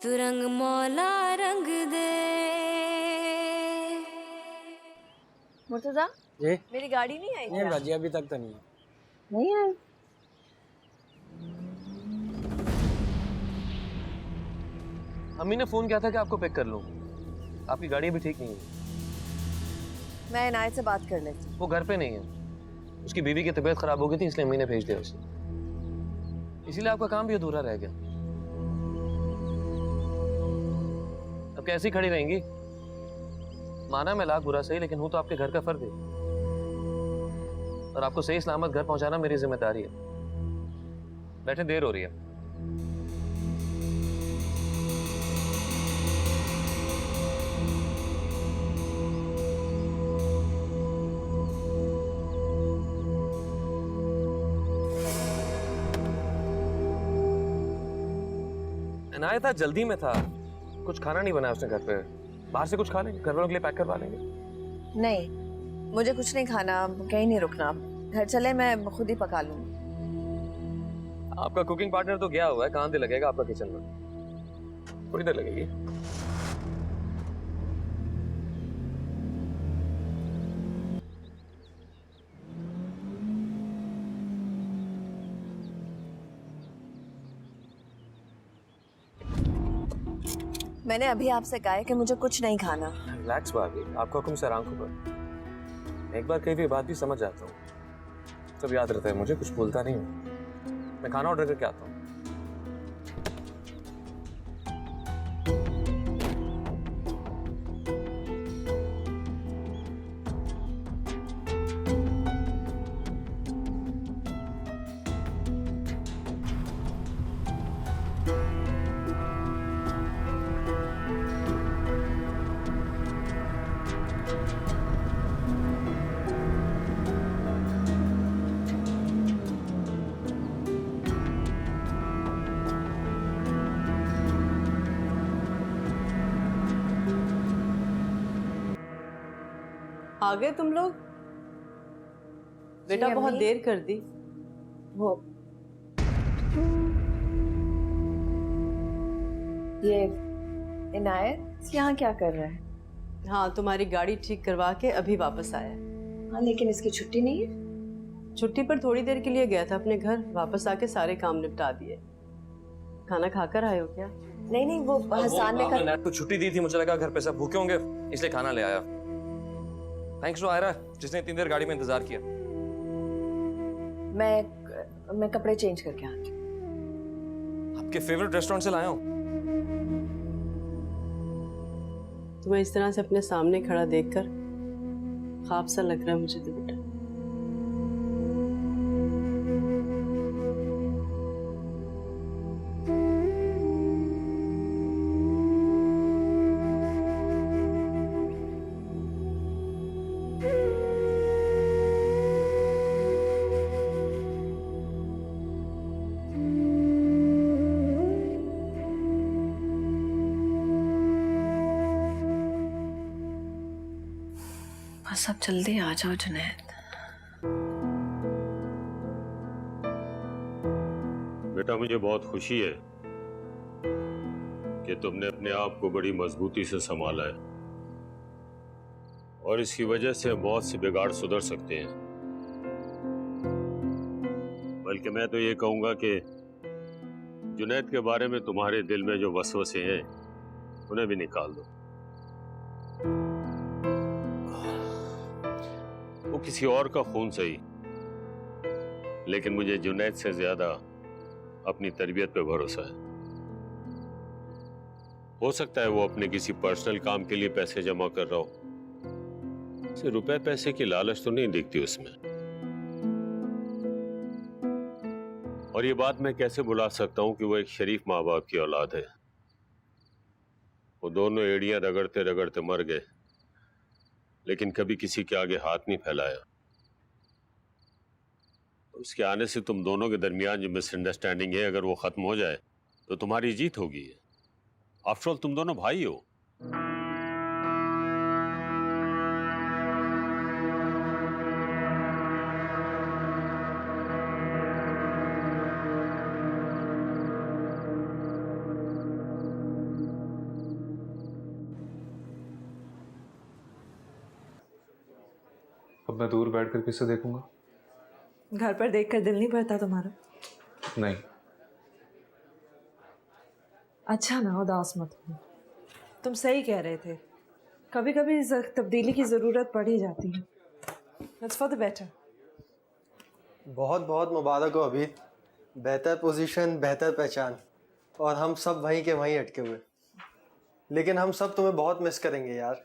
तू रंग मौला रंग दे। मुर्तजा, जी मेरी गाड़ी नहीं आई नहीं क्या? बाजी, अभी तक तो नहीं है। नहीं आई। अम्मी ने फोन किया था कि आपको पिक कर लूं। आपकी गाड़ी भी ठीक नहीं है। मैं इनायत से बात कर लेती हूँ। वो घर पे नहीं है। उसकी बीवी की तबीयत खराब हो गई थी, इसलिए अम्मी ने भेज दिया उसे। इसीलिए आपका काम भी अधूरा रह गया। अब कैसी खड़ी रहेंगी? माना मैं लाख बुरा सही, लेकिन हूं तो आपके घर का फर्द है और आपको सही सलामत घर पहुंचाना मेरी जिम्मेदारी है। बैठे, देर हो रही है। इनायत था, जल्दी में था, कुछ खाना नहीं बनाया उसने घर पे। बाहर से कुछ खा लेंगे, घर वालों के लिए पैक करवा लेंगे। नहीं, मुझे कुछ नहीं खाना, कहीं नहीं रुकना। घर चले, मैं खुद ही पका लूंगी। आपका कुकिंग पार्टनर तो गया हुआ है, कहाँ दिल लगेगा आपका किचन में? थोड़ी देर लगेगी। मैंने अभी आपसे कहा है कि मुझे कुछ नहीं खाना। रिलैक्स भाभी, आपका हुक्म सर आंखों पर। एक बार कही हुई बात भी समझ जाता हूँ, सब याद रहता है मुझे, कुछ भूलता नहीं हूँ। मैं खाना ऑर्डर करके आता हूँ। आ गए तुम लोग? बेटा जी, बहुत अम्मी। देर कर दी। वो ये इनायत यहाँ क्या कर रहा है? हाँ, तुम्हारी गाड़ी ठीक करवा के अभी वापस आया। हाँ, लेकिन इसकी छुट्टी नहीं है। छुट्टी पर थोड़ी देर के लिए गया था अपने घर, वापस आके सारे काम निपटा दिए। खाना खाकर आए हो क्या? नहीं नहीं, वो हसान ने आपने नैट को छुट्टी दी थी, मुझे लगा घर पे सब भूखे होंगे, इसलिए खाना ले आया। थैंक्स टू आयरा, जिसने इतनी देर गाड़ी में इंतजार किया। मैं कपड़े चेंज करके आती हूँ। आपके फेवरेट रेस्टोरेंट से लाया हूँ। तुम्हें इस तरह से अपने सामने खड़ा देखकर ख्वाब सा लग रहा है मुझे तो बेटा। बस अब जल्दी आ जाओ जुनैद। बेटा, मुझे बहुत खुशी है कि तुमने अपने आप को बड़ी मजबूती से संभाला है और इसकी वजह से बहुत से बिगाड़ सुधर सकते हैं। बल्कि मैं तो ये कहूंगा कि जुनैद के बारे में तुम्हारे दिल में जो वसवसे हैं उन्हें भी निकाल दो। वो किसी और का खून सही, लेकिन मुझे जुनैद से ज्यादा अपनी तरबियत पे भरोसा है। हो सकता है वो अपने किसी पर्सनल काम के लिए पैसे जमा कर रहा हो, सिर्फ रुपए पैसे की लालच तो नहीं दिखती उसमें। और ये बात मैं कैसे भुला सकता हूं कि वो एक शरीफ माँ बाप की औलाद है। वो दोनों एड़ियां रगड़ते रगड़ते मर गए, लेकिन कभी किसी के आगे हाथ नहीं फैलाया। उसके आने से तुम दोनों के दरमियान जो मिसअंडरस्टैंडिंग है, अगर वो खत्म हो जाए तो तुम्हारी जीत होगी। आफ्टर ऑल तुम दोनों भाई हो। अब मैं दूर बैठकर किसे देखूंगा? घर पर देखकर दिल नहीं भरता तुम्हारा? नहीं। अच्छा ना, उदास मत हो। तुम सही कह रहे थे, कभी कभी तब्दीली की ज़रूरत पड़ ही जाती है। It's for the better। बहुत बहुत मुबारक हो अभी। बेहतर पोजीशन, बेहतर पहचान, और हम सब वहीं के वहीं अटके हुए। लेकिन हम सब तुम्हें बहुत मिस करेंगे यार।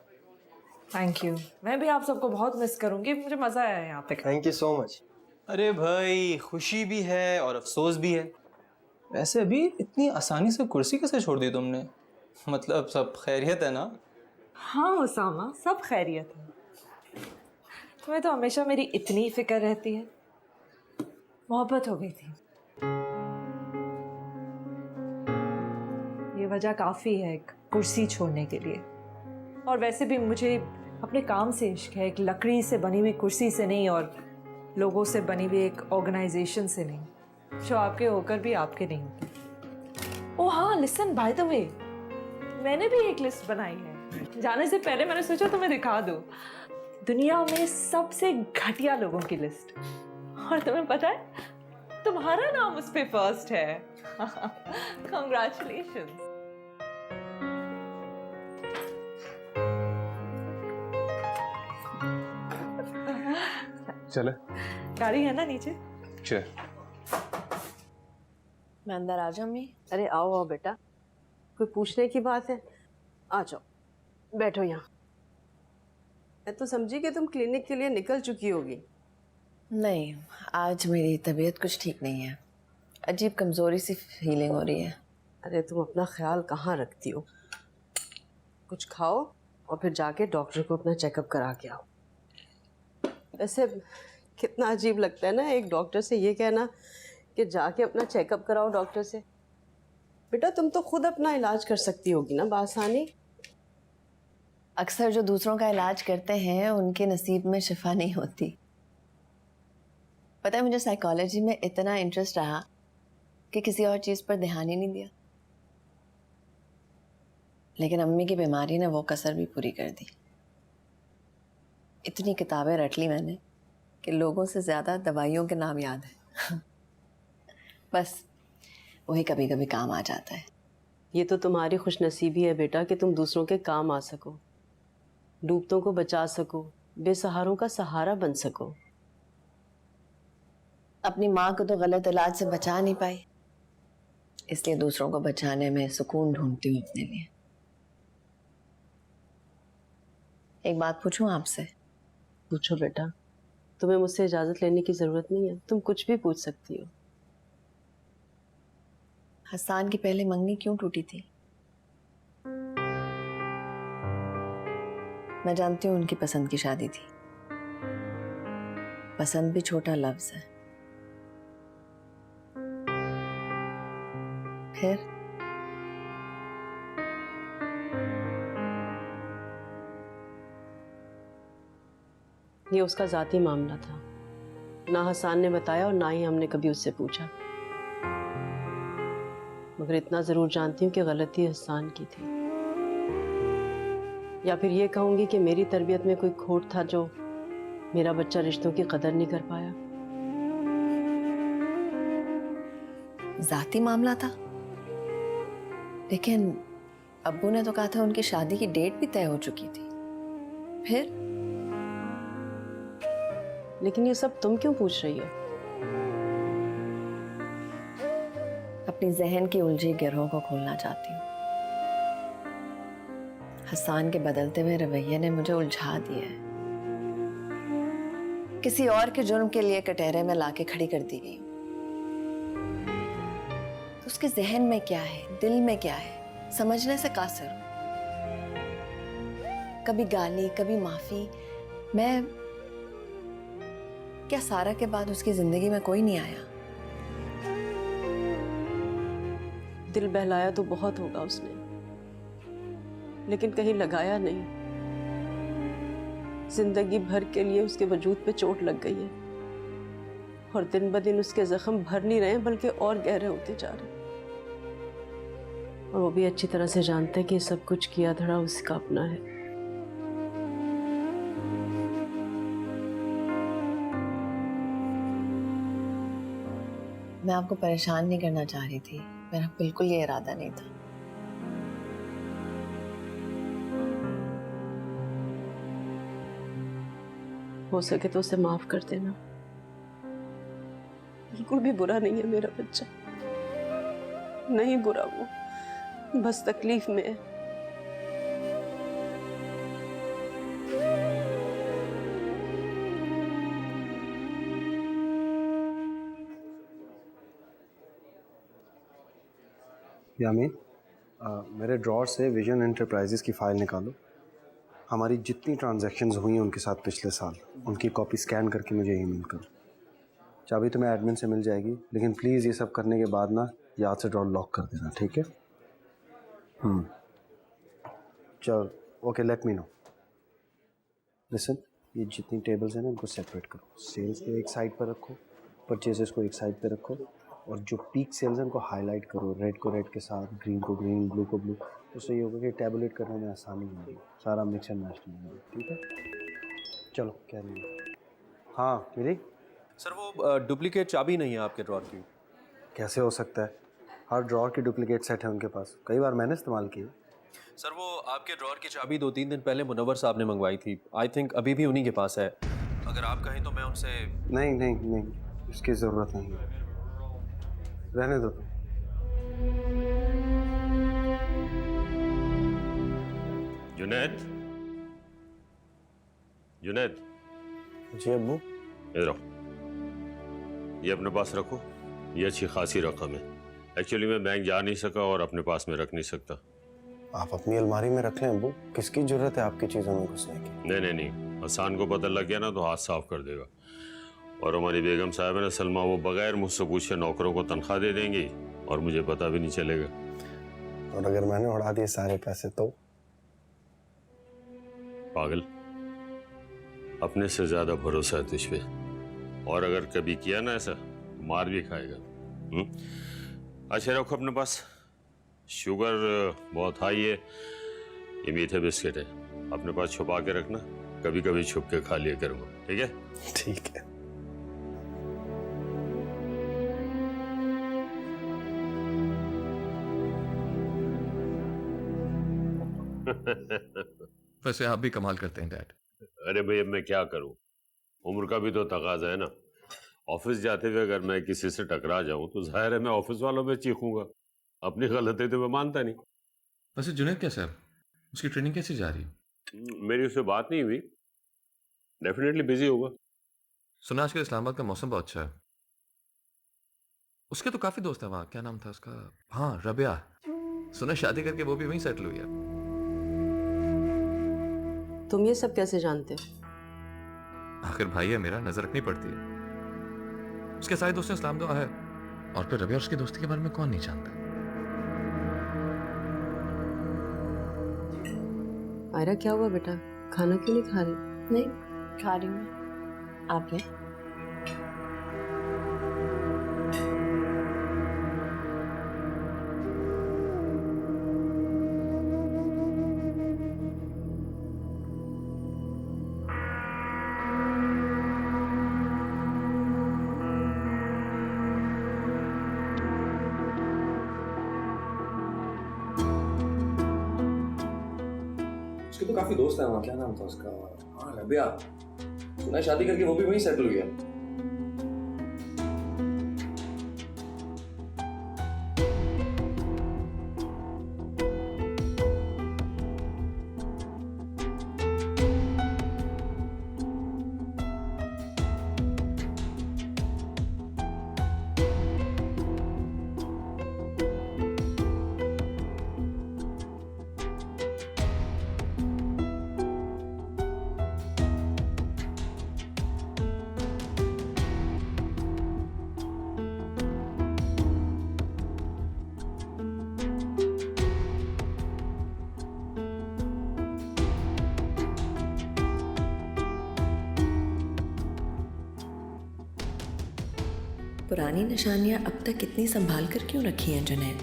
Thank you. मैं भी आप सबको बहुत मिस करूंगी। मुझे मज़ा आया यहाँ पे। Thank you so much. अरे भाई, खुशी भी है और अफसोस भी है। वैसे अभी इतनी आसानी से कुर्सी कैसे छोड़ दी तुमने? मतलब सब खैरियत है ना? हाँ उसामा, सब खैरियत है। तुम्हें तो हमेशा मेरी इतनी फिक्र रहती है। मोहब्बत हो गई थी, ये वजह काफ़ी है एक कुर्सी छोड़ने के लिए। और वैसे भी मुझे अपने काम से इश्क है, एक लकड़ी से बनी हुई कुर्सी से नहीं, और लोगों से बनी हुई एक ऑर्गेनाइजेशन से नहीं, जो आपके होकर भी आपके नहीं होते। ओह हाँ, लिसन, बाय द वे, मैंने भी एक लिस्ट बनाई है। जाने से पहले मैंने सोचा तुम्हें दिखा दूं। दुनिया में सबसे घटिया लोगों की लिस्ट। और तुम्हें पता है, तुम्हारा नाम उस पे फर्स्ट है। Congratulations। चले? गाड़ी है ना नीचे? चल। मैं अंदर आ जाऊँ अम्मी? अरे आओ आओ बेटा, कोई पूछने की बात है? आ जाओ, बैठो यहाँ। मैं तो समझी कि तुम क्लिनिक के लिए निकल चुकी होगी। नहीं, आज मेरी तबीयत कुछ ठीक नहीं है। अजीब कमज़ोरी सी फीलिंग हो रही है। अरे तुम अपना ख्याल कहाँ रखती हो? कुछ खाओ और फिर जाके डॉक्टर को अपना चेकअप करा के आओ। वैसे कितना अजीब लगता है ना एक डॉक्टर से ये कहना कि जाके अपना चेकअप कराओ डॉक्टर से। बेटा तुम तो खुद अपना इलाज कर सकती होगी ना बासानी। अक्सर जो दूसरों का इलाज करते हैं उनके नसीब में शिफा नहीं होती। पता है, मुझे साइकोलॉजी में इतना इंटरेस्ट रहा कि किसी और चीज़ पर ध्यान ही नहीं दिया। लेकिन अम्मी की बीमारी ने वो कसर भी पूरी कर दी। इतनी किताबें रट ली मैंने कि लोगों से ज़्यादा दवाइयों के नाम याद है। बस वही कभी कभी काम आ जाता है। ये तो तुम्हारी खुशनसीबी है बेटा कि तुम दूसरों के काम आ सको, डूबतों को बचा सको, बेसहारों का सहारा बन सको। अपनी माँ को तो गलत इलाज से बचा नहीं पाई, इसलिए दूसरों को बचाने में सुकून ढूंढती हूँ अपने लिए। एक बात पूछूं आपसे? पूछो बेटा, तुम्हें मुझसे इजाज़त लेने की ज़रूरत नहीं है, तुम कुछ भी पूछ सकती हो। हसन की पहले मंगनी क्यों टूटी थी? मैं जानती हूँ उनकी पसंद की शादी थी। पसंद भी छोटा लफ्ज है। फिर ये उसका ज़ाती मामला था, ना हसन ने बताया और ना ही हमने कभी उससे पूछा। मगर इतना ज़रूर जानती हूँ कि गलती हसन की थी, या फिर ये कहूँगी कि मेरी तरबियत में कोई खोट था जो मेरा बच्चा रिश्तों की कदर नहीं कर पाया। ज़ाती मामला था, लेकिन अब्बू ने तो कहा था उनकी शादी की डेट भी तय हो चुकी थी। फिर लेकिन ये सब तुम क्यों पूछ रही हो? अपनी जहन की उलझी गिरहों को खोलना चाहती हूँ। हसन के बदलते हुए रवैये ने मुझे उलझा दिया है। किसी और के जुर्म के लिए कटहरे में लाके खड़ी कर दी गई। तो उसके जहन में क्या है, दिल में क्या है, समझने से कासिर हूं। कभी गाली, कभी माफी। मैं क्या सारा के बाद उसकी जिंदगी में कोई नहीं आया? दिल बहलाया तो बहुत होगा उसने, लेकिन कहीं लगाया नहीं। जिंदगी भर के लिए उसके वजूद पे चोट लग गई है, और दिन ब दिन उसके जख्म भर नहीं रहे बल्कि और गहरे होते जा रहे। और वो भी अच्छी तरह से जानता है कि सब कुछ किया धड़ा उसका अपना है। मैं आपको परेशान नहीं करना चाह रही थी, मेरा बिल्कुल ये इरादा नहीं था। हो सके तो उसे माफ कर देना। बिल्कुल भी बुरा नहीं है मेरा बच्चा, नहीं बुरा वो, बस तकलीफ में है। यामीन, मेरे ड्रॉर से विजन एंटरप्राइजेस की फ़ाइल निकालो। हमारी जितनी ट्रांजैक्शंस हुई हैं उनके साथ पिछले साल, उनकी कॉपी स्कैन करके मुझे ईमेल करो। चाबी तुम्हें एडमिन से मिल जाएगी, लेकिन प्लीज़ ये सब करने के बाद ना याद से ड्रॉर लॉक कर देना, ठीक है? चल, okay, let me know. Listen, ये जितनी टेबल्स हैं ना इनको सेपरेट करो। सेल्स को एक साइड पर रखो, परचेजेस को एक साइड पर रखो, और जो पीक सेल्स हैं उनको हाईलाइट करो, रेड को रेड के साथ, ग्रीन को ग्रीन, ब्लू को ब्लू। उससे ये होगा कि टैबुलेट करने में आसानी होगी, सारा मिक्स एंड मैच नहीं होगा, ठीक है? चलो, क्या नहीं है। हाँ मेरी सर, वो डुप्लीकेट चाबी नहीं है आपके ड्रॉर की। कैसे हो सकता है? हर ड्रॉर की डुप्लीकेट सेट है उनके पास, कई बार मैंने इस्तेमाल की। सर, वो आपके ड्रॉर की चाबी 2-3 दिन पहले मुनव्वर साहब ने मंगवाई थी। आई थिंक अभी भी उन्हीं के पास है। अगर आप कहें तो मैं उनसे। नहीं नहीं नहीं, इसकी ज़रूरत नहीं है, रहने दो तुम। जुनैद, जुनैद, जी अब्बू। इधर आओ, ये अपने पास रखो। ये अच्छी खासी रकम है। एक्चुअली मैं बैंक जा नहीं सका और अपने पास में रख नहीं सकता। आप अपनी अलमारी में रख लें अब्बू, किसकी जरूरत है आपकी चीज़ों में घुसने की? नहीं नहीं नहीं, हसान को पता लग गया ना तो हाथ साफ कर देगा। और हमारी बेगम साहब है ना सलमा, वो बगैर मुझसे पूछे नौकरों को तनख्वाह दे देंगी और मुझे पता भी नहीं चलेगा। और अगर मैंने उड़ा दिए सारे पैसे तो? पागल, अपने से ज्यादा भरोसा है तुझ पे, और अगर कभी किया ना ऐसा मार भी खाएगा। अच्छा रखो अपने पास। शुगर बहुत हाई है, ये मीठे बिस्किट है, अपने पास छुपा के रखना, कभी कभी छुप के खा लिया करूँगा, ठीक है? ठीक है। वैसे आप भी कमाल करते हैं डैड। अरे भाई, अब मैं क्या करूं, उम्र का भी तो तकाजा है ना। ऑफिस जाते हुए अगर मैं किसी से टकरा जाऊं तो जाहिर है मैं ऑफिस वालों में चीखूंगा, अपनी गलती तो मैं मानता नहीं। वैसे जुनैद कैसा है, उसकी ट्रेनिंग कैसी जा रही है? मेरी उससे बात नहीं हुई, डेफिनेटली बिजी होगा। सुना आजकल इस्लामाबाद का मौसम बहुत अच्छा है। उसके तो काफी दोस्त है वहाँ, क्या नाम था उसका? हाँ, रबिया। सुना शादी करके वो भी वहीं सेटल हुई है। तुम ये सब कैसे जानते हो? आखिर भाई है मेरा, नजर रखनी पड़ती है। उसके सारे दोस्तों इस्लाम दुआ है, और फिर रबिया और उसकी दोस्ती के बारे में कौन नहीं जानता। आयरा, क्या हुआ बेटा, खाना क्यों नहीं खा रही? नहीं, खा रही हूँ, आप लें। उसके तो काफी दोस्त हैं वहाँ, क्या नाम था उसका? हाँ, रबिया। सुना है शादी करके वो भी वहीं सेटल हुई है। पुरानी निशानियां अब तक इतनी संभाल कर क्यों रखी हैं जुनैद?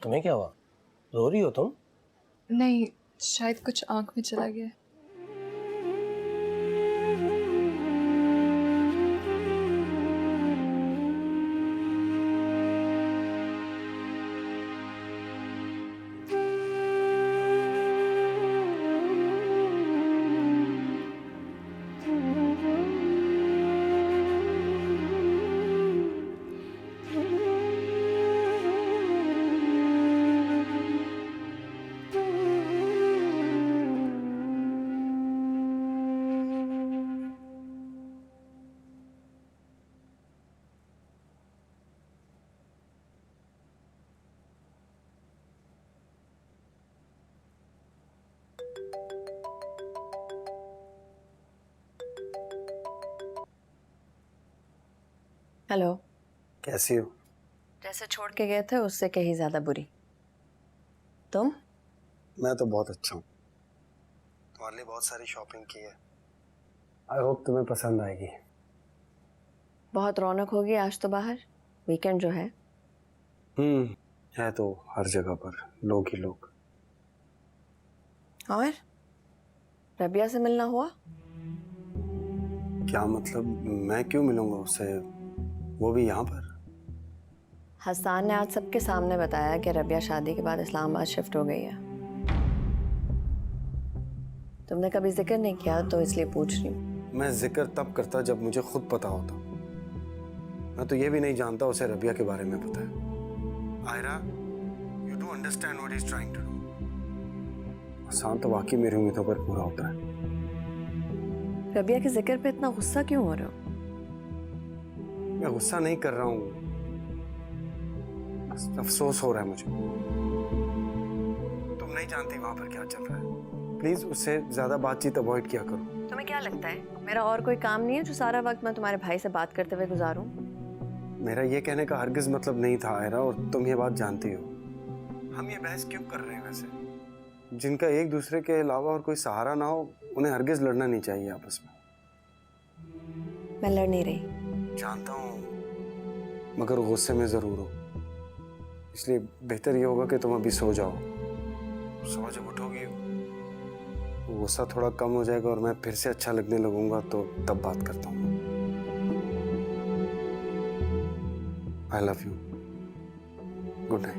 तुम्हें क्या हुआ? रो रही हो तुम? नहीं, शायद कुछ आंख में चला गया। हेलो। कैसी हो? जैसे छोड़ के गए थे उससे कहीं ज्यादा बुरी। तुम? मैं तो बहुत अच्छा हूँ। तुम्हारे लिए बहुत सारी शॉपिंग की है। आई होप तुम्हें पसंद आएगी। बहुत रौनक होगी आज तो बाहर, वीकेंड जो है। है तो हर जगह पर लोग ही लोग। और रबिया से मिलना हुआ? क्या मतलब? मैं क्यों मिलूंगा उससे, वो भी यहाँ पर? हसन ने आज सबके सामने बताया कि रबिया शादी के बाद इस्लामाबाद शिफ्ट हो गई है। तुमने कभी जिक्र नहीं किया तो इसलिए पूछ रही हूँ। मैं जिक्र तब करता जब मुझे खुद पता होता। मैं तो ये भी नहीं जानता उसे रबिया के बारे में पता है। Ayra, you do understand what he's trying to do. Hasan तो वाकई मेरी उम्मीदों पर पूरा होता है। रबिया के जिक्र पे इतना गुस्सा क्यों हो रहे हो? मैं गुस्सा नहीं कर रहा हूँ, अफसोस हो रहा है मुझे। तुम नहीं जानती वहां पर क्या चल रहा है। प्लीज उससे ज्यादा बातचीत अवॉइड किया करो। तुम्हें क्या लगता है मेरा और कोई काम नहीं है जो सारा वक्त मैं तुम्हारे भाई से बात करते हुए गुजारूं? मेरा ये कहने का हरगिज मतलब नहीं था आयरा, और तुम ये बात जानती हो। हम ये बहस क्यों कर रहे हैं वैसे? जिनका एक दूसरे के अलावा और कोई सहारा ना हो उन्हें हरगिज लड़ना नहीं चाहिए आपस में। मैं लड़ नहीं रही। जानता हूँ, मगर गुस्से में जरूर हो। इसलिए बेहतर ये होगा कि तुम अभी सो जाओ। सुबह जब उठोगी गुस्सा थोड़ा कम हो जाएगा और मैं फिर से अच्छा लगने लगूंगा, तो तब बात करता हूँ। I love you. Good night.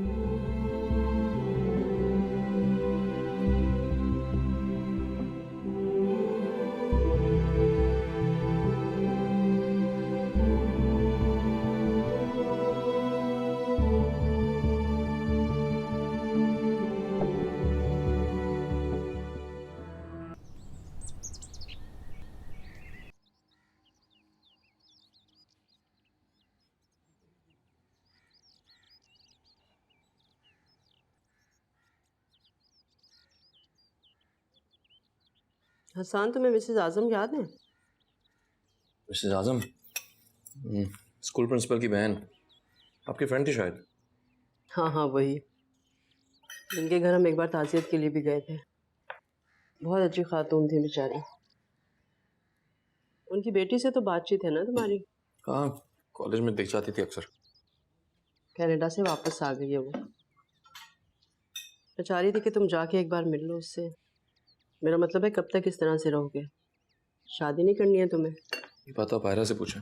Hasan, तुम्हें मिसेस आजम याद है? मिसेस आजम? स्कूल प्रिंसिपल की बहन, आपकी फ्रेंड थी शायद। हाँ हाँ, वही। उनके घर हम एक बार ताज़ियत के लिए भी गए थे। बहुत अच्छी खातून थी बेचारी। उनकी बेटी से तो बातचीत है ना तुम्हारी? हाँ, कॉलेज में दिख जाती थी अक्सर। कनाडा से वापस आ गई है वो। मैं चाह रही थी कि तुम जाके एक बार मिल लो उससे। मेरा मतलब है, कब तक इस तरह से रहोगे? शादी नहीं करनी है तुम्हें? ये बात आप आयरा से पूछें।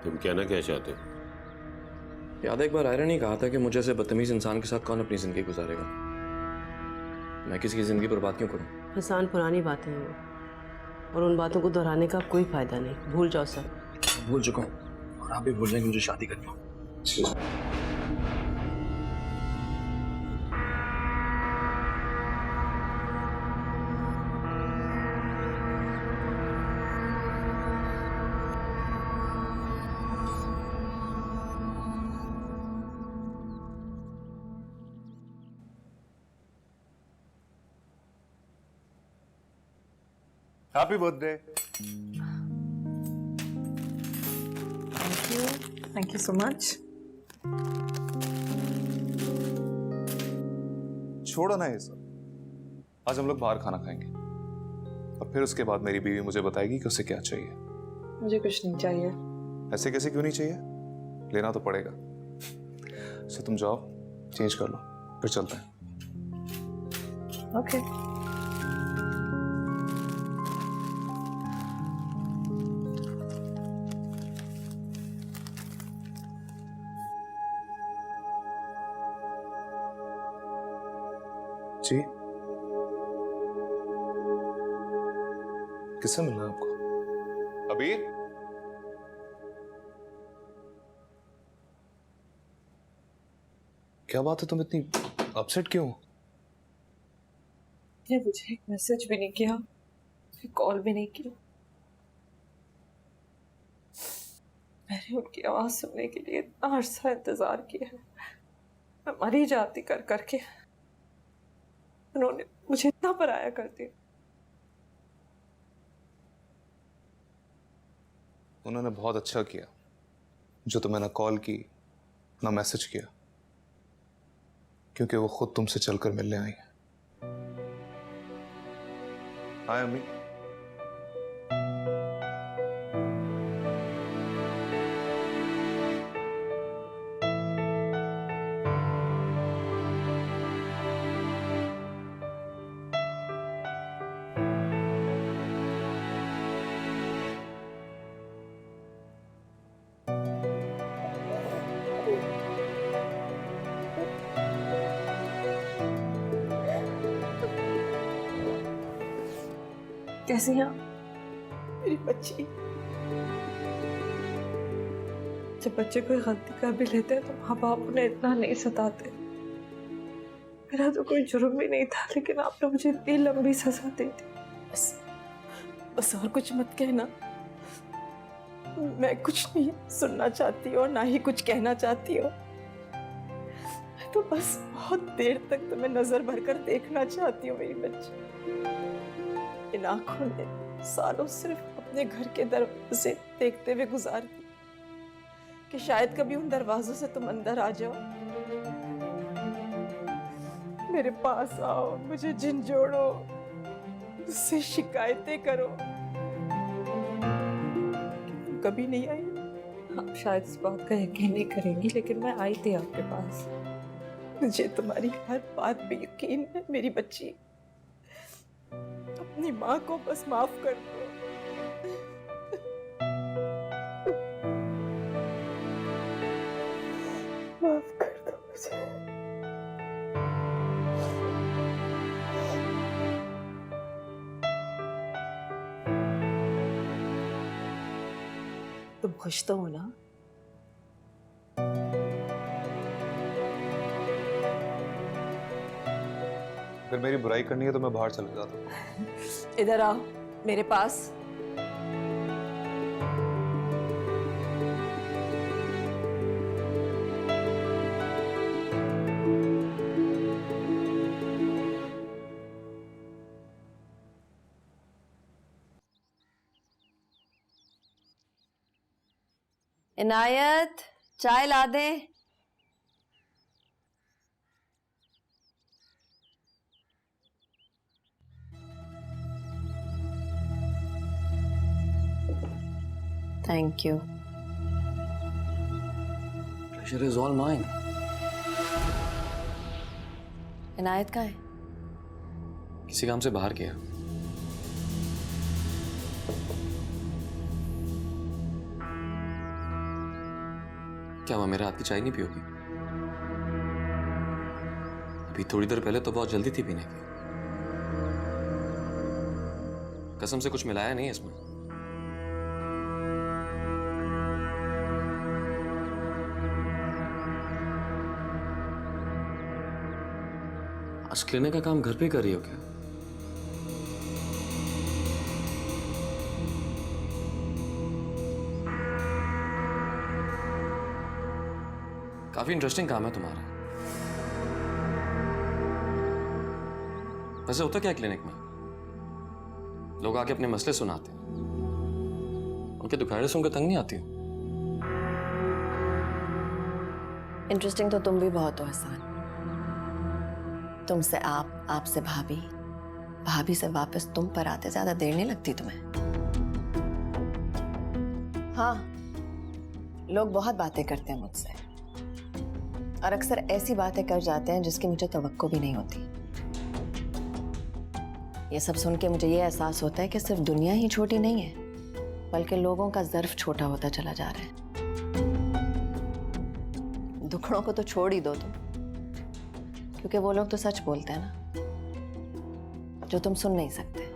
तुम कहना क्या चाहते हो? याद है एक बार आयरा ने कहा था कि मुझे ऐसे बदतमीज इंसान के साथ कौन अपनी जिंदगी गुजारेगा। मैं किसी की जिंदगी बर्बाद क्यों करूं? हसन, पुरानी बातें हैं वो, और उन बातों को दोहराने का कोई फायदा नहीं। भूल जाओ सब। भूल चुका हूँ और आप भी भूल जाएंगे मुझे शादी करनी हो। Happy birthday. Thank you so much. छोड़ो ना ये सब, आज हम लोग बाहर खाना खाएंगे। और फिर उसके बाद मेरी बीवी मुझे बताएगी कि उसे क्या चाहिए। मुझे कुछ नहीं चाहिए। ऐसे कैसे क्यों नहीं चाहिए? लेना तो पड़ेगा। सो तुम जाओ, चेंज कर लो, फिर चलते हैं। ओके। जी, किससे मिलना है आपको? अबीर? क्या बात है, तुम इतनी अपसेट क्यों? ने मुझे एक मैसेज भी नहीं किया, कॉल भी नहीं किया। मैंने उनकी आवाज सुनने के लिए इतना अरसा इंतजार किया है, मैं मरी जाती कर करके। उन्होंने मुझे इतना पराया कर दिया। उन्होंने बहुत अच्छा किया जो तुम्हें ना कॉल की ना मैसेज किया, क्योंकि वो खुद तुमसे चलकर मिलने आई है। हाय अम्मी। कैसी हैं मेरी बच्ची? जब बच्चे कोई गलती कर भी लेते हैं तो माँ बाप उन्हें इतना नहीं सताते। मेरा तो कोई जुर्म भी नहीं था, लेकिन आपने मुझे इतनी लंबी सजा दे दी। बस और कुछ मत कहना। मैं कुछ नहीं सुनना चाहती हूँ, ना ही कुछ कहना चाहती हूँ। मैं तो बस बहुत देर तक तुम्हें नजर भरकर देखना चाहती हूँ मेरी बच्ची। इन आंखों ने सालों सिर्फ अपने घर के दरवाजे देखते हुए गुजार दी कि शायद कभी उन दरवाजों से तुम अंदर आ जाओ, मेरे पास आओ, मुझे झिंझोड़ो, मुझसे शिकायतें करो। तुम कभी नहीं आई। आप शायद इस बात का यकीन नहीं करेंगी, लेकिन मैं आई थी आपके पास। मुझे तुम्हारी हर बात पे यकीन है मेरी बच्ची। अपनी माँ को बस माफ कर दो। माफ कर दो मुझे। तुम खुश तो हो ना? अगर मेरी बुराई करनी है तो मैं बाहर चला जाता हूँ। इधर आओ मेरे पास। इनायत, चाय ला दे। Thank you. Pleasure is all mine. Inayat कहाँ है? किसी काम से बाहर गया। क्या हुआ, मेरे हाथ की चाय नहीं पियोगी? अभी थोड़ी देर पहले तो बहुत जल्दी थी पीने की। कसम से कुछ मिलाया नहीं इसमें। आज क्लिनिक का काम घर पे कर रही हो क्या? काफी इंटरेस्टिंग काम है तुम्हारा। वैसे होता क्या है क्लिनिक में? लोग आके अपने मसले सुनाते हैं, उनके दुखाड़े सुनकर तंग नहीं आती हो? इंटरेस्टिंग तो तुम भी बहुत हो हसन। तुमसे आप, आपसे भाभी, भाभी से वापस तुम पर आते ज्यादा देर नहीं लगती तुम्हें। हाँ, लोग बहुत बातें करते हैं मुझसे और अक्सर ऐसी बातें कर जाते हैं जिसकी मुझे तवक्को भी नहीं होती। ये सब सुन के मुझे ये एहसास होता है कि सिर्फ दुनिया ही छोटी नहीं है, बल्कि लोगों का ज़र्फ छोटा होता चला जा रहा है। दुखड़ों को तो छोड़ ही दो तुम, क्योंकि वो लोग तो सच बोलते हैं ना, जो तुम सुन नहीं सकते।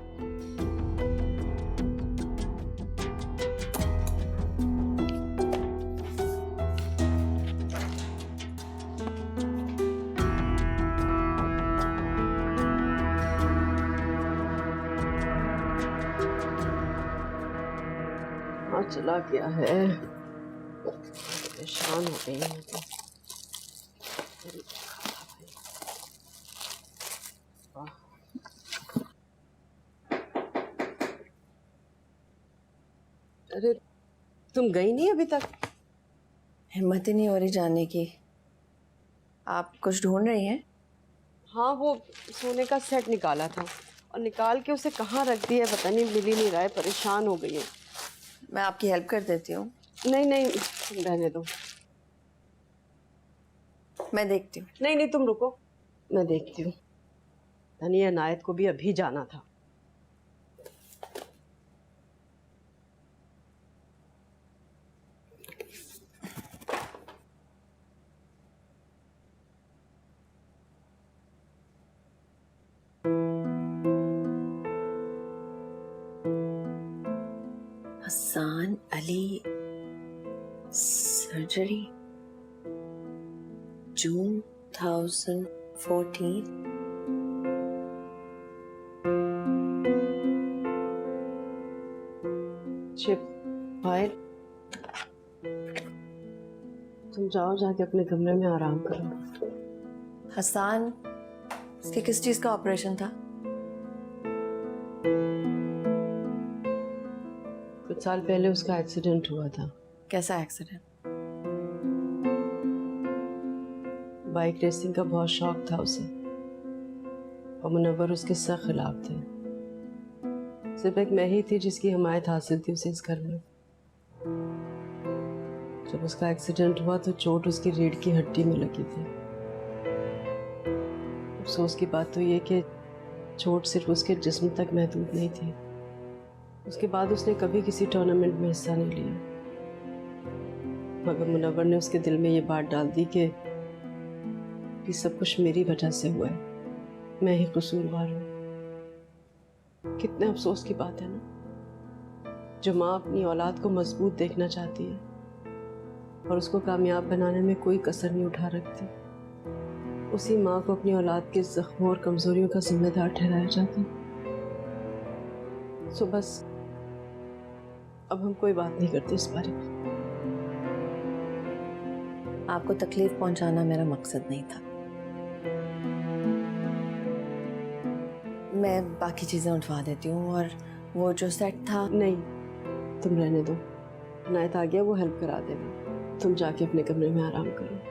हाँ, चला गया है। परेशान हो गई मैं तो। अरे तुम गई नहीं अभी तक? हिम्मत ही नहीं हो रही जाने की। आप कुछ ढूंढ रही हैं? हाँ, वो सोने का सेट निकाला था और निकाल के उसे कहाँ रख दिया पता नहीं, मिल ही नहीं रहा है। परेशान हो गई है। मैं आपकी हेल्प कर देती हूँ। नहीं नहीं, तुम रहने दो। मैं देखती हूँ। नहीं नहीं, तुम रुको, मैं देखती हूँ। तनिया नायत को भी अभी जाना था। हसन अली सर्जरी जून 2014। भाई तुम जाओ, जाके अपने कमरे में आराम करो। हसन, इसके किस चीज का ऑपरेशन था? कुछ साल पहले उसका एक्सीडेंट हुआ था। कैसा एक्सीडेंट? बाइक रेसिंग का बहुत शौक था उसे और मुनव्वर उसके सख्त खिलाफ थे। सिर्फ एक मैं ही थी जिसकी हिमायत हासिल थी उसे इस घर में। जब उसका एक्सीडेंट हुआ तो चोट उसकी रीढ़ की हड्डी में लगी थी। अफसोस की बात तो ये कि चोट सिर्फ उसके जिस्म तक महदूद नहीं थी। उसके बाद उसने कभी किसी टूर्नामेंट में हिस्सा नहीं लिया, मगर मुनव्वर ने उसके दिल में ये बात डाल दी कि सब कुछ मेरी वजह से हुआ है, मैं ही कसूरवार हूँ। कितने अफसोस की बात है ना, जो माँ अपनी औलाद को मजबूत देखना चाहती है और उसको कामयाब बनाने में कोई कसर नहीं उठा रखती, उसी माँ को अपनी औलाद के जख्मों और कमजोरियों का जिम्मेदार ठहराया जाता है। सो बस अब हम कोई बात नहीं करते इस बारे में। आपको तकलीफ पहुंचाना मेरा मकसद नहीं था। मैं बाकी चीजें उठवा देती हूँ और वो जो सेट था। नहीं, तुम रहने दो। नायत आ गया, वो हेल्प करा देगा। तुम जाके अपने कमरे में आराम करो।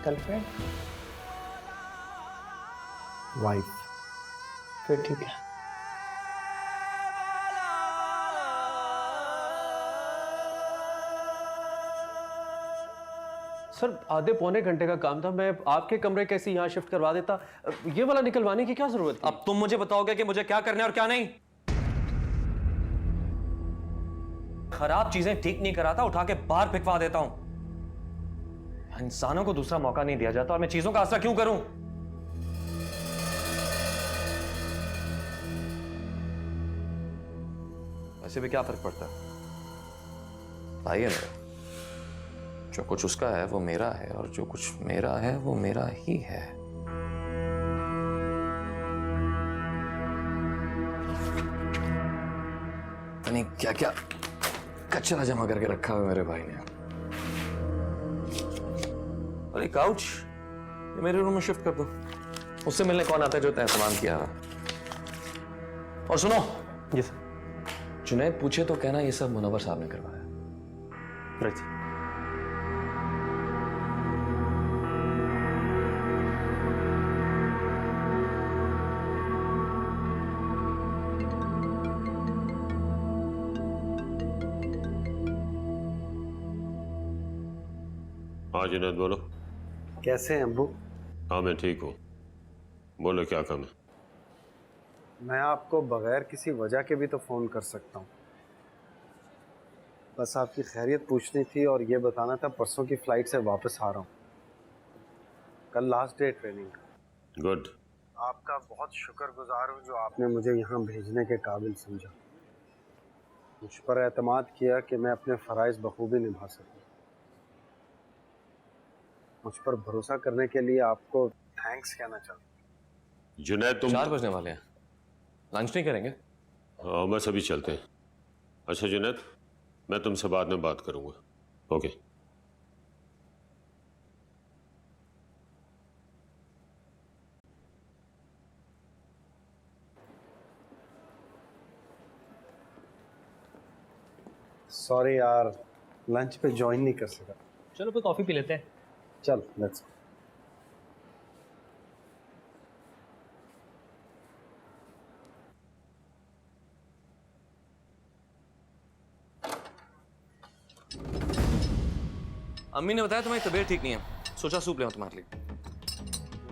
गर्लफ्रेंड? वाइफ। फिर ठीक है। सर आधे पौने घंटे का काम था, मैं आपके कमरे कैसे यहाँ शिफ्ट करवा देता, ये वाला निकलवाने की क्या जरूरत थी? अब तुम मुझे बताओगे कि मुझे क्या करना है और क्या नहीं। खराब चीजें ठीक नहीं कराता, उठा के बाहर फेंकवा देता हूं। इंसानों को दूसरा मौका नहीं दिया जाता और मैं चीजों का आसरा क्यों करूं? वैसे भी क्या फर्क पड़ता है, भाई है मेरा। जो कुछ उसका है वो मेरा है, और जो कुछ मेरा है वो मेरा ही है। पता नहीं क्या क्या कचरा जमा करके रखा हुआ मेरे भाई ने। अरे काउच ये मेरे रूम में शिफ्ट कर दो। उससे मिलने कौन आता है जो तय सामान किया है। और सुनो, जी सर। जुनैद पूछे तो कहना ये सब मुनव्वर साहब ने करवाया। Right sir. हाँ जुनैद बोलो। कैसे हैं अब्बू? हाँ मैं ठीक हूँ, बोलो क्या काम है? मैं आपको बगैर किसी वजह के भी तो फ़ोन कर सकता हूँ। बस आपकी खैरियत पूछनी थी और ये बताना था परसों की फ़्लाइट से वापस आ रहा हूँ। कल लास्ट डे ट्रेनिंग का। गुड। आपका बहुत शुक्रगुजार हूँ जो आपने मुझे यहाँ भेजने के काबिल समझा, मुझ पर एतमाद किया कि मैं अपने फ़राइज़ बखूबी निभा सकूँ। मुझ पर भरोसा करने के लिए आपको थैंक्स कहना चाहता हूँ। जुनैद तुम 4 बजने वाले हैं, लंच नहीं करेंगे? हाँ बस अभी चलते हैं। अच्छा जुनैद, मैं तुमसे बाद में बात करूँगा। ओके। सॉरी यार, लंच पे ज्वाइन नहीं कर सका। चलो कोई कॉफी पी लेते हैं। चल लेट्स गो। अम्मी ने बताया तुम्हारी तबीयत ठीक नहीं है, सोचा सूप ले तुम्हारे लिए।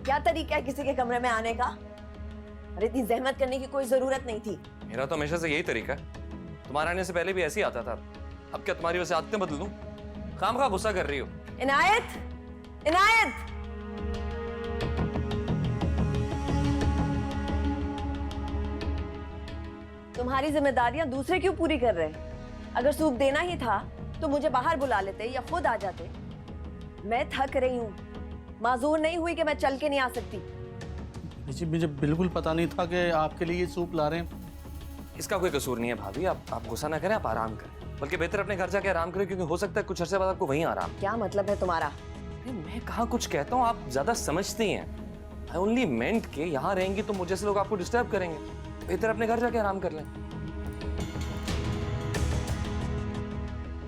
क्या तरीका है किसी के कमरे में आने का? अरे इतनी जहमत करने की कोई जरूरत नहीं थी। मेरा तो हमेशा से यही तरीका है, तुम्हारे आने से पहले भी ऐसे ही आता था। अब क्या तुम्हारी वजह से आदतें बदल दूं? खामखा गुस्सा कर रही हो। इनायत, इनायत, तुम्हारी जिम्मेदारियां दूसरे क्यों पूरी कर रहे हैं? अगर सूप देना ही था तो मुझे बाहर बुला लेते या खुद आ जाते। मैं थक रही हूँ, माजूर नहीं हुई कि मैं चल के नहीं आ सकती। जी मुझे बिल्कुल पता नहीं था कि आपके लिए ये सूप ला रहे हैं। इसका कोई कसूर नहीं है भाभी, आप गुस्सा ना करें, आप आराम करें। बल्कि बेहतर अपने घर जाके आराम करें, क्योंकि हो सकता है कुछ अरसे बाद आपको वहीं आराम। क्या मतलब है तुम्हारा? मैं कहाँ कुछ कहता हूँ, आप ज्यादा समझती हैं। आई ओनली मेंट के यहाँ रहेंगी तो मुझे से लोग आपको डिस्टर्ब करेंगे। बेहतर अपने घर जाके आराम कर लें।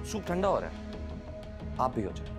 सूप ठंडा हो रहा है, आप भी हो जाए।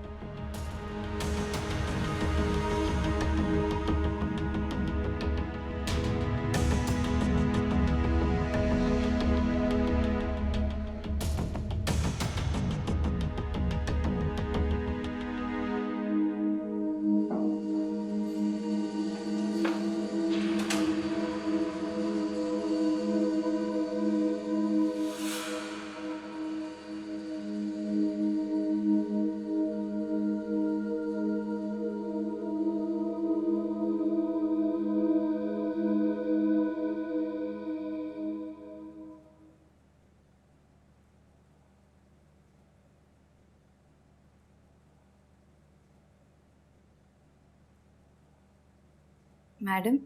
मैडम,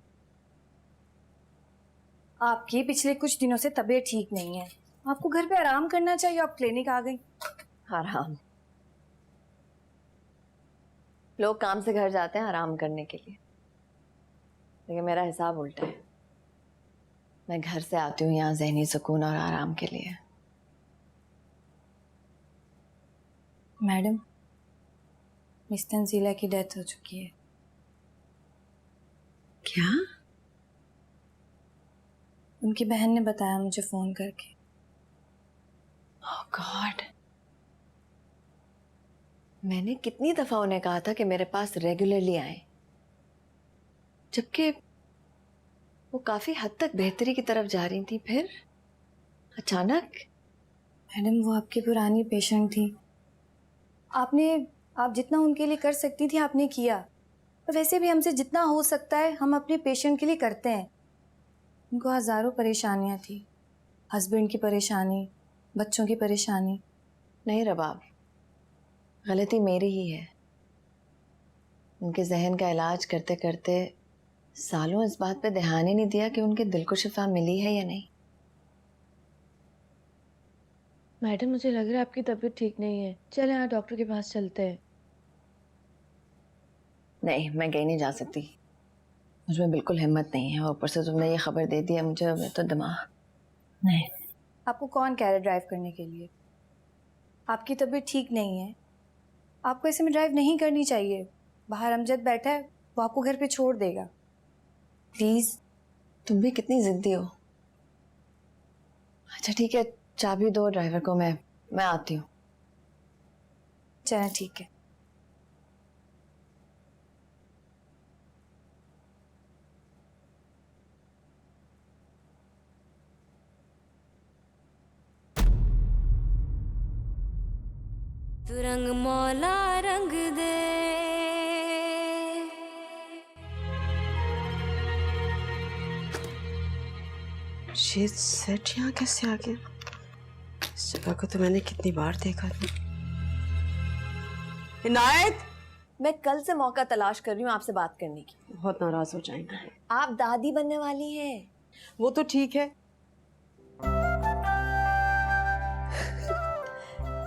आपकी पिछले कुछ दिनों से तबीयत ठीक नहीं है, आपको घर पे आराम करना चाहिए। आप क्लिनिक आ गई। आराम? लोग काम से घर जाते हैं आराम करने के लिए, लेकिन मेरा हिसाब उल्टा है। मैं घर से आती हूँ यहाँ ज़हनी सुकून और आराम के लिए। मैडम, मिस तंजीला की डेथ हो चुकी है। क्या? उनकी बहन ने बताया मुझे फोन करके। ओह गॉड, मैंने कितनी दफा उन्हें कहा था कि मेरे पास रेगुलरली आए, जबकि वो काफी हद तक बेहतरी की तरफ जा रही थी, फिर अचानक। मैडम वो आपकी पुरानी पेशेंट थी। आप जितना उनके लिए कर सकती थी आपने किया, और वैसे भी हमसे जितना हो सकता है हम अपने पेशेंट के लिए करते हैं। उनको हज़ारों परेशानियां थी, हस्बैंड की परेशानी, बच्चों की परेशानी। नहीं रबाब, गलती मेरी ही है। उनके जहन का इलाज करते करते सालों इस बात पे ध्यान ही नहीं दिया कि उनके दिल को शिफा मिली है या नहीं। मैडम, मुझे लग रहा है आपकी तबीयत ठीक नहीं है, चले यहाँ डॉक्टर के पास चलते हैं। नहीं, मैं कहीं नहीं जा सकती, मुझमें बिल्कुल हिम्मत नहीं है। ऊपर से तुमने ये खबर दे दी है मुझे, मैं तो दिमाग नहीं। आपको कौन कह रहा है ड्राइव करने के लिए? आपकी तबीयत ठीक नहीं है, आपको ऐसे में ड्राइव नहीं करनी चाहिए। बाहर अमजद बैठा है, वो आपको घर पे छोड़ देगा। प्लीज। तुम भी कितनी जिद्दी हो। अच्छा ठीक है, चाबी दो ड्राइवर को, मैं आती हूँ। चलें ठीक है। तू रंग मौला रंग दे, ये सेट यहाँ कैसे आ गया? इस जगह को तो मैंने कितनी बार देखा था। इनायत, मैं कल से मौका तलाश कर रही हूँ आपसे बात करने की। बहुत नाराज हो जाएंगे। आप दादी बनने वाली हैं। वो तो ठीक है,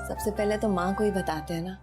सबसे पहले तो माँ को ही बताते हैं ना।